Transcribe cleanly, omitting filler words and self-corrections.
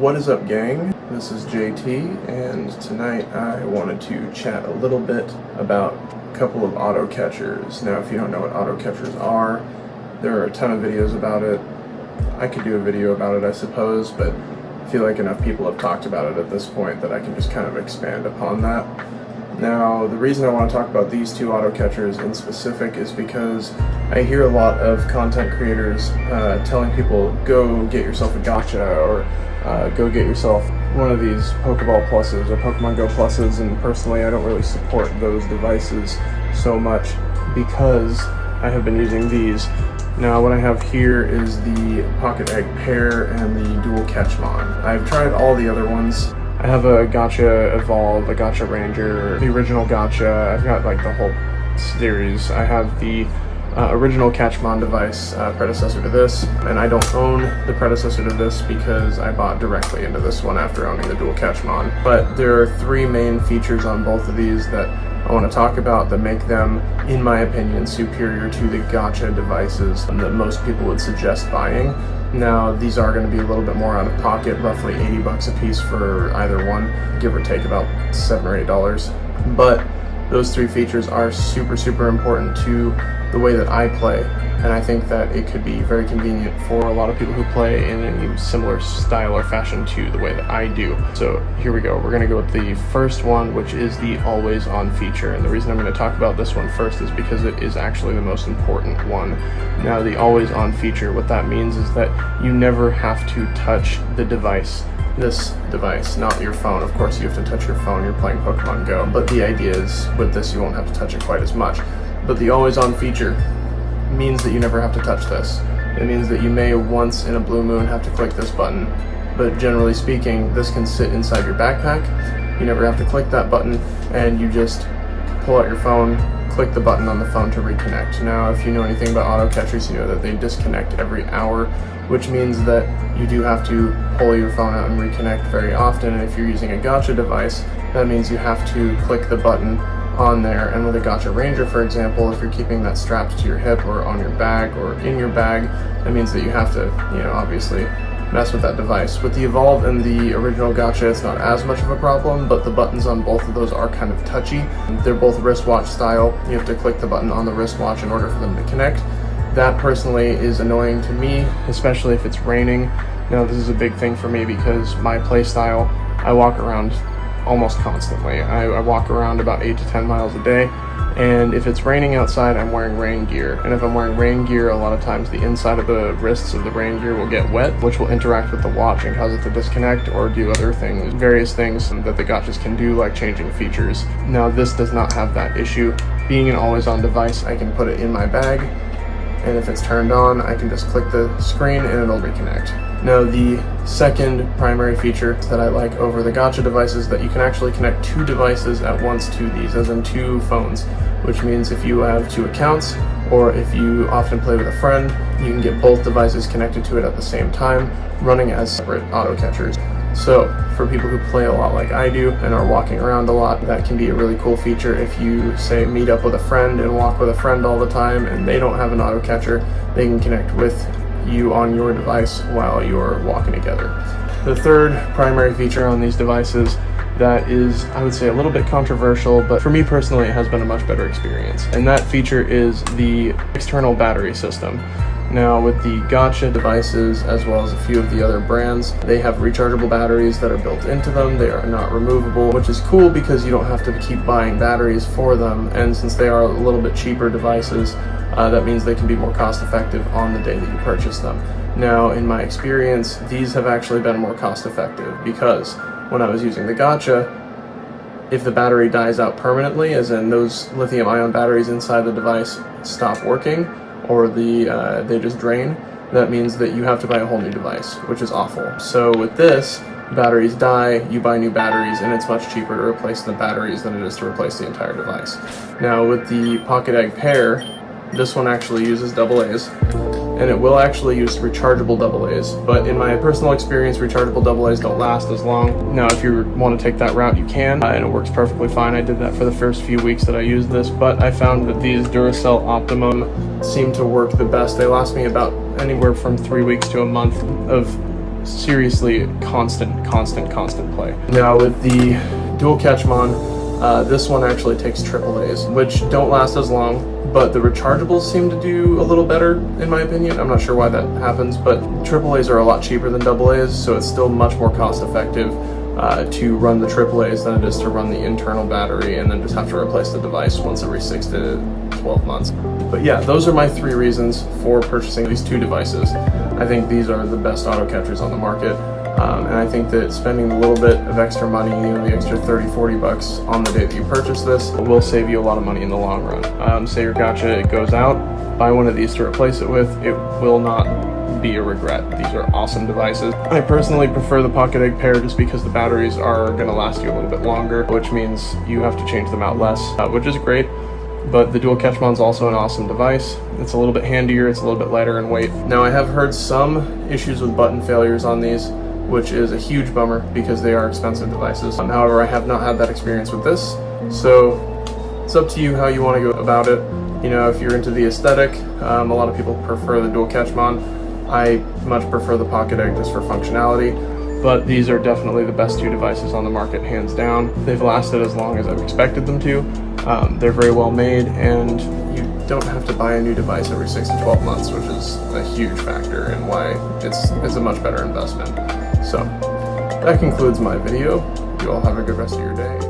What is up, gang? This is JT, and tonight I wanted to chat a little bit about a couple of auto catchers. Now, if you don't know what auto catchers are, there are a ton of videos about it. I could do a video about it, I suppose, but I feel like enough people have talked about it at this point that I can just kind of expand upon that. Now, the reason I want to talk about these two auto catchers in specific is because I hear a lot of content creators telling people, go get yourself a Go-Tcha, or go get yourself one of these Pokeball Pluses or Pokemon Go Pluses, and personally I don't really support those devices so much because I have been using these. Now, what I have here is the Pocket Egg Pair and the Dual Catchmon. I've tried all the other ones. I have a Go-Tcha Evolve, a Go-Tcha Ranger, the original Go-Tcha. I've got like the whole series. I have the original Catchmon device, predecessor to this, and I don't own the predecessor to this because I bought directly into this one after owning the Dual Catchmon. But there are three main features on both of these that I want to talk about that make them, in my opinion, superior to the Go-Tcha devices that most people would suggest buying. Now, these are going to be a little bit more out of pocket, roughly 80 bucks a piece for either one, give or take about $7 or $8. But those three features are super important to the way that I play, and I think that it could be very convenient for a lot of people who play in a similar style or fashion to the way that I do. So here we go. We're going to go with the first one, which is the always on feature. And the reason I'm going to talk about this one first is because it is actually the most important one. Now, the always on feature, what that means is that you never have to touch the device. This device, not your phone. Of course, you have to touch your phone. You're playing Pokemon Go, but the idea is with this, you won't have to touch it quite as much. But the always on feature means that you never have to touch this. It means that you may once in a blue moon have to click this button, but generally speaking, this can sit inside your backpack. You never have to click that button, and you just pull out your phone, click the button on the phone to reconnect. Now, if you know anything about auto catchers, you know that they disconnect every hour, which means that you do have to pull your phone out and reconnect very often. And if you're using a Go-Tcha device, that means you have to click the button on there. And with a Go-Tcha Ranger, for example, if you're keeping that strapped to your hip or on your bag or in your bag, that means that you have to, obviously mess with that device. With the Evolve and the original Go-Tcha, it's not as much of a problem, but the buttons on both of those are kind of touchy. They're both wristwatch style. You have to click the button on the wristwatch in order for them to connect. That personally is annoying to me, especially if it's raining. Now, this is a big thing for me because my play style, I walk around almost constantly. I walk around about 8 to 10 miles a day, and if it's raining outside, I'm wearing rain gear. And if I'm wearing rain gear, a lot of times the inside of the wrists of the rain gear will get wet, which will interact with the watch and cause it to disconnect or do other things, various things that the Go-Tchas can do, like changing features. Now, this does not have that issue. Being an always-on device, I can put it in my bag, and if it's turned on, I can just click the screen and it'll reconnect. Now, the second primary feature that I like over the Go-Tcha devices is that you can actually connect two devices at once to these, as in two phones, which means if you have two accounts, or if you often play with a friend, you can get both devices connected to it at the same time, running as separate auto catchers. So, for people who play a lot like I do and are walking around a lot, that can be a really cool feature. If you, say, meet up with a friend and walk with a friend all the time and they don't have an auto catcher, they can connect with you on your device while you're walking together. The third primary feature on these devices that is, I would say, a little bit controversial, but for me personally, it has been a much better experience. And that feature is the external battery system. Now, with the Go-Tcha devices, as well as a few of the other brands, they have rechargeable batteries that are built into them. They are not removable, which is cool because you don't have to keep buying batteries for them. And since they are a little bit cheaper devices, that means they can be more cost effective on the day that you purchase them. Now, in my experience, these have actually been more cost effective because when I was using the Go-Tcha, if the battery dies out permanently, as in those lithium ion batteries inside the device stop working, or they just drain, that means that you have to buy a whole new device, which is awful. So with this, batteries die, you buy new batteries, and it's much cheaper to replace the batteries than it is to replace the entire device. Now, with the Pocket Egg Pair, this one actually uses AA's, and it will actually use rechargeable AA's, but in my personal experience, rechargeable AA's don't last as long. Now, if you want to take that route, you can, and it works perfectly fine. I did that for the first few weeks that I used this, but I found that these Duracell Optimum seem to work the best. They last me about anywhere from 3 weeks to a month of seriously constant play. Now with the Dual Catchmon, this one actually takes AAAs, which don't last as long, but the rechargeables seem to do a little better, in my opinion. I'm not sure why that happens, but AAAs are a lot cheaper than AAs, so it's still much more cost effective to run the AAAs than it is to run the internal battery and then just have to replace the device once every 6 to 12 months. But yeah, those are my 3 reasons for purchasing these 2 devices. I think these are the best auto catchers on the market. And I think that spending a little bit of extra money, the extra 30-40 bucks on the day that you purchase this will save you a lot of money in the long run. Say your Go-Tcha, it goes out, buy one of these to replace it with, it will not be a regret. These are awesome devices. I personally prefer the Pocket Egg pair just because the batteries are going to last you a little bit longer, which means you have to change them out less, which is great. But the Dual Catchmon is also an awesome device. It's a little bit handier, it's a little bit lighter in weight. Now I have heard some issues with button failures on these, which is a huge bummer because they are expensive devices. However, I have not had that experience with this, so it's up to you how you want to go about it. If you're into the aesthetic, a lot of people prefer the Dual Catchmon. I much prefer the Pocket Egg just for functionality, but these are definitely the best 2 devices on the market, hands down. They've lasted as long as I've expected them to. They're very well made, and you don't have to buy a new device every 6 to 12 months, which is a huge factor in why it's a much better investment. So that concludes my video. You all have a good rest of your day.